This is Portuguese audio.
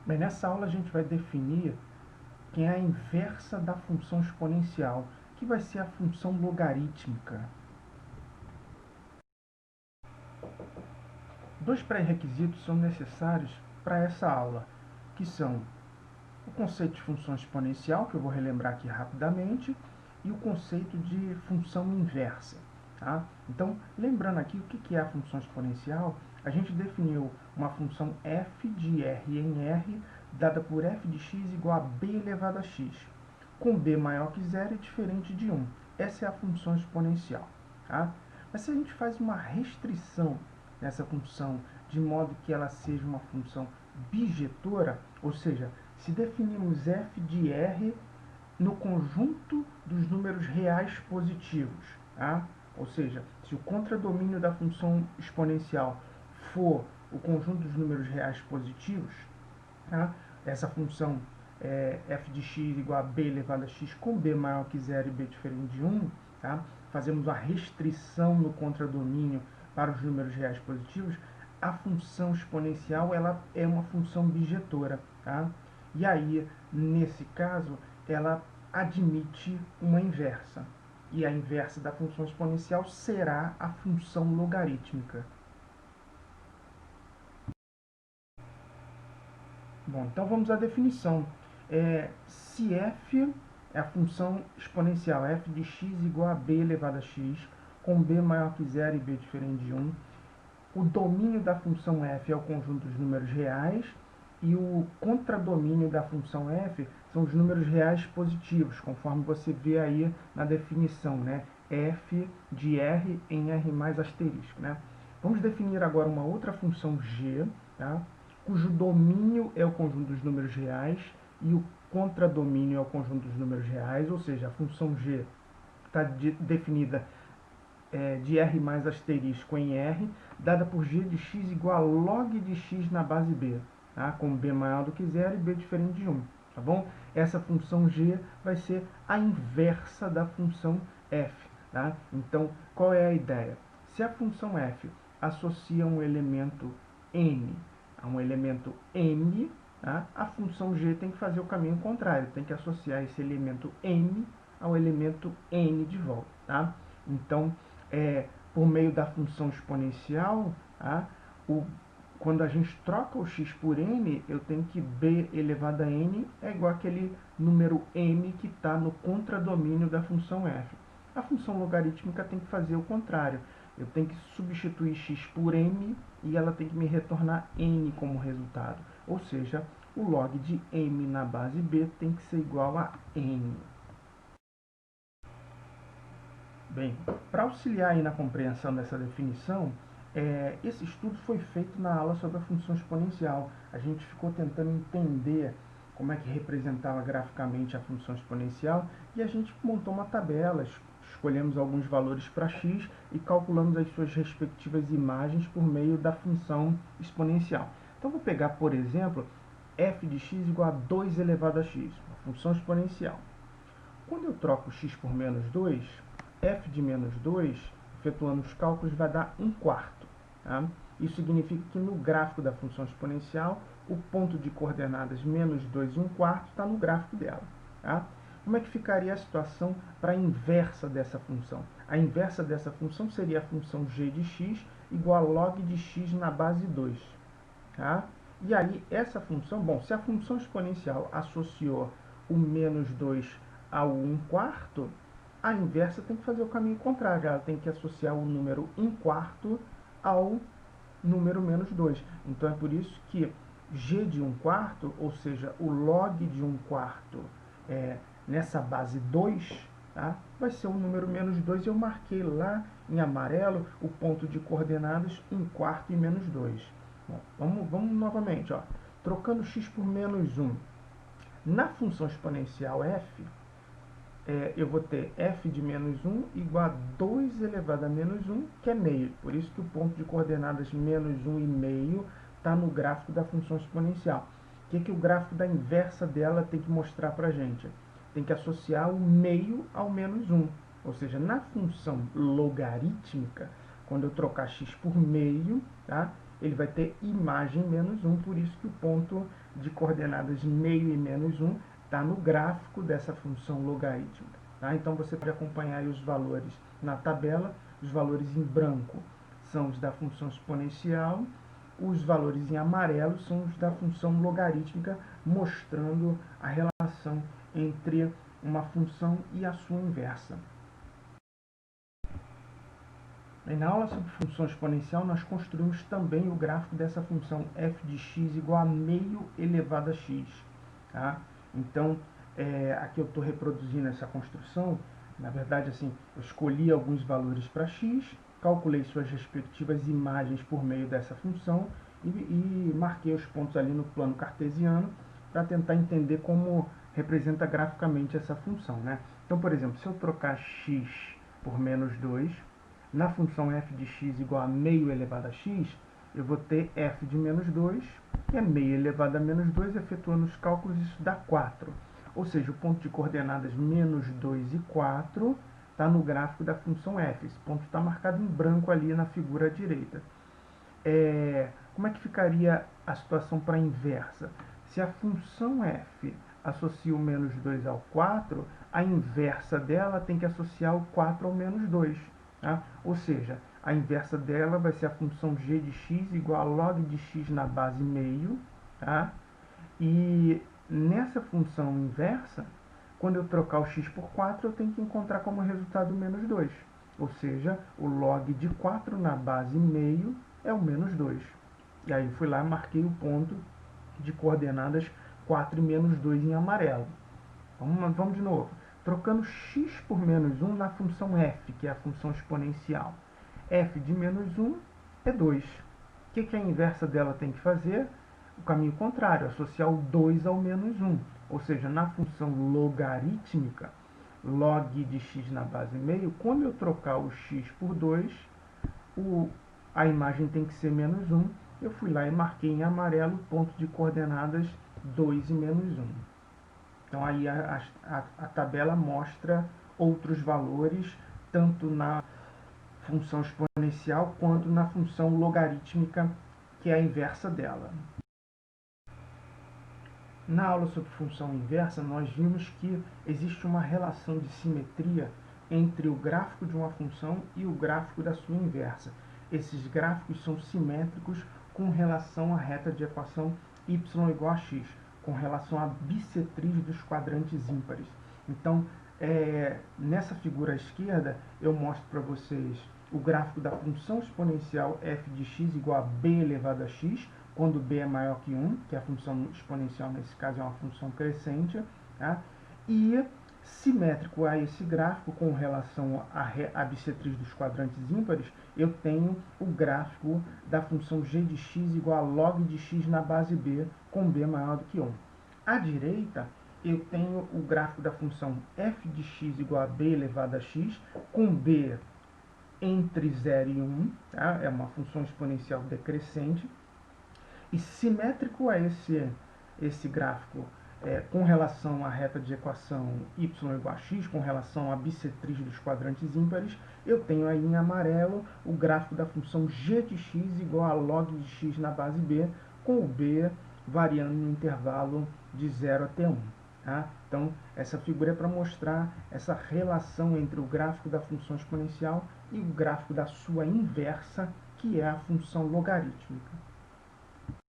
Bem, nessa aula a gente vai definir que é a inversa da função exponencial, que vai ser a função logarítmica. Dois pré-requisitos são necessários para essa aula, que são o conceito de função exponencial, que eu vou relembrar aqui rapidamente, e o conceito de função inversa. Tá? Então, lembrando aqui o que é a função exponencial, a gente definiu uma função f de r em r, dada por f de x igual a b elevado a x, com b maior que zero e diferente de 1. Essa é a função exponencial. Tá? Mas se a gente faz uma restrição nessa função, de modo que ela seja uma função bijetora, ou seja, se definimos f de r no conjunto dos números reais positivos, tá? Ou seja, se o contradomínio da função exponencial for o conjunto dos números reais positivos, tá? Essa função f de x igual a b elevado a x com b maior que zero e b diferente de 1, tá? Fazemos a restrição no contradomínio para os números reais positivos, a função exponencial ela é uma função bijetora. Tá? E aí, nesse caso, ela admite uma inversa. E a inversa da função exponencial será a função logarítmica. Bom, então vamos à definição. Se f é a função exponencial f de x igual a b elevado a x, com b maior que zero e b diferente de 1, o domínio da função f é o conjunto dos números reais e o contradomínio da função f são os números reais positivos, conforme você vê aí na definição, né? F de r em r mais asterisco, né? Vamos definir agora uma outra função g, tá? Cujo domínio é o conjunto dos números reais e o contradomínio é o conjunto dos números reais, ou seja, a função g está definida de r mais asterisco em r, dada por g de x igual a log de x na base b, tá? Com b maior do que zero e b diferente de 1. Tá bom? Essa função g vai ser a inversa da função f. Tá? Então, qual é a ideia? Se a função f associa um elemento n a um elemento m, tá? A função g tem que fazer o caminho contrário, tem que associar esse elemento m ao elemento n de volta. Tá? Então, por meio da função exponencial, tá? Quando a gente troca o x por n, eu tenho que b elevado a n é igual àquele número m que está no contradomínio da função f. A função logarítmica tem que fazer o contrário. Eu tenho que substituir x por m e ela tem que me retornar n como resultado. Ou seja, o log de m na base b tem que ser igual a n. Bem, para auxiliar aí na compreensão dessa definição, esse estudo foi feito na aula sobre a função exponencial. A gente ficou tentando entender como é que representava graficamente a função exponencial e a gente montou uma tabela, escolhemos alguns valores para x e calculamos as suas respectivas imagens por meio da função exponencial. Então, vou pegar, por exemplo, f de x igual a 2 elevado a x, uma função exponencial. Quando eu troco x por menos 2, f de menos 2, efetuando os cálculos, vai dar 1/4. Tá? Isso significa que no gráfico da função exponencial, o ponto de coordenadas menos 2 e 1/4 está no gráfico dela. Tá? Como é que ficaria a situação para a inversa dessa função? A inversa dessa função seria a função g de x igual a log de x na base 2. Tá? E aí, essa função, bom, se a função exponencial associou o menos 2 ao 1/4, a inversa tem que fazer o caminho contrário. Ela tem que associar o número 1/4 ao número menos 2. Então, é por isso que g de 1/4, ou seja, o log de 1/4 nessa base 2, tá? Vai ser o número menos 2. Eu marquei lá em amarelo o ponto de coordenadas 1/4 e menos 2. Bom, vamos novamente. Ó. Trocando x por menos 1. Na função exponencial f, eu vou ter f de menos 1 igual a 2 elevado a menos 1, que é meio. Por isso que o ponto de coordenadas menos 1 e meio está no gráfico da função exponencial. O que o gráfico da inversa dela tem que mostrar para a gente? Tem que associar o meio ao menos 1. Ou seja, na função logarítmica, quando eu trocar x por meio, tá? ele vai ter imagem menos 1, por isso que o ponto de coordenadas meio e menos 1 está no gráfico dessa função logarítmica. Tá? Então você pode acompanhar aí os valores na tabela, os valores em branco são os da função exponencial, os valores em amarelo são os da função logarítmica, mostrando a relação entre uma função e a sua inversa. E na aula sobre função exponencial, nós construímos também o gráfico dessa função f de x igual a meio elevado a x. Tá? Então, aqui eu estou reproduzindo essa construção. Na verdade, assim, eu escolhi alguns valores para x, calculei suas respectivas imagens por meio dessa função e marquei os pontos ali no plano cartesiano para tentar entender como representa graficamente essa função. Né? Então, por exemplo, se eu trocar x por menos 2, na função f de x igual a meio elevado a x, eu vou ter f de menos 2, que é meio elevado a menos 2, efetuando os cálculos, isso dá 4. Ou seja, o ponto de coordenadas menos 2 e 4 está no gráfico da função f. Esse ponto está marcado em branco ali na figura à direita. Como é que ficaria a situação para a inversa? Se a função f associa o menos 2 ao 4, a inversa dela tem que associar o 4 ao menos 2. Tá? Ou seja, a inversa dela vai ser a função g de x igual a log de x na base meio. Tá? E nessa função inversa, quando eu trocar o x por 4, eu tenho que encontrar como resultado menos 2. Ou seja, o log de 4 na base meio é o menos 2. E aí eu fui lá e marquei o ponto de coordenadas 4 e menos 2 em amarelo. Vamos de novo. Trocando x por menos 1 na função f, que é a função exponencial. F de menos 1 é 2. O que a inversa dela tem que fazer? O caminho contrário, associar o 2 ao menos 1. Ou seja, na função logarítmica, log de x na base meio, quando eu trocar o x por 2, a imagem tem que ser menos 1. Eu fui lá e marquei em amarelo ponto de coordenadas 2 e menos 1. Então aí a tabela mostra outros valores, tanto na função exponencial quanto na função logarítmica, que é a inversa dela. Na aula sobre função inversa, nós vimos que existe uma relação de simetria entre o gráfico de uma função e o gráfico da sua inversa. Esses gráficos são simétricos com relação à reta de equação y igual a x, com relação à bissetriz dos quadrantes ímpares. Então, nessa figura à esquerda, eu mostro para vocês o gráfico da função exponencial f de x igual a b elevado a x, quando b é maior que 1, que a função exponencial nesse caso é uma função crescente, tá? E simétrico a esse gráfico com relação à bissetriz dos quadrantes ímpares, eu tenho o gráfico da função g de x igual a log de x na base b, com b maior do que 1. À direita, eu tenho o gráfico da função f de x igual a b elevado a x, com b entre 0 e 1, tá? É uma função exponencial decrescente. E simétrico a esse gráfico com relação à reta de equação y igual a x, com relação à bissetriz dos quadrantes ímpares, eu tenho aí em amarelo o gráfico da função g de x igual a log de x na base b, com o b variando no intervalo de 0 até 1. Tá? Então, essa figura é para mostrar essa relação entre o gráfico da função exponencial e o gráfico da sua inversa, que é a função logarítmica.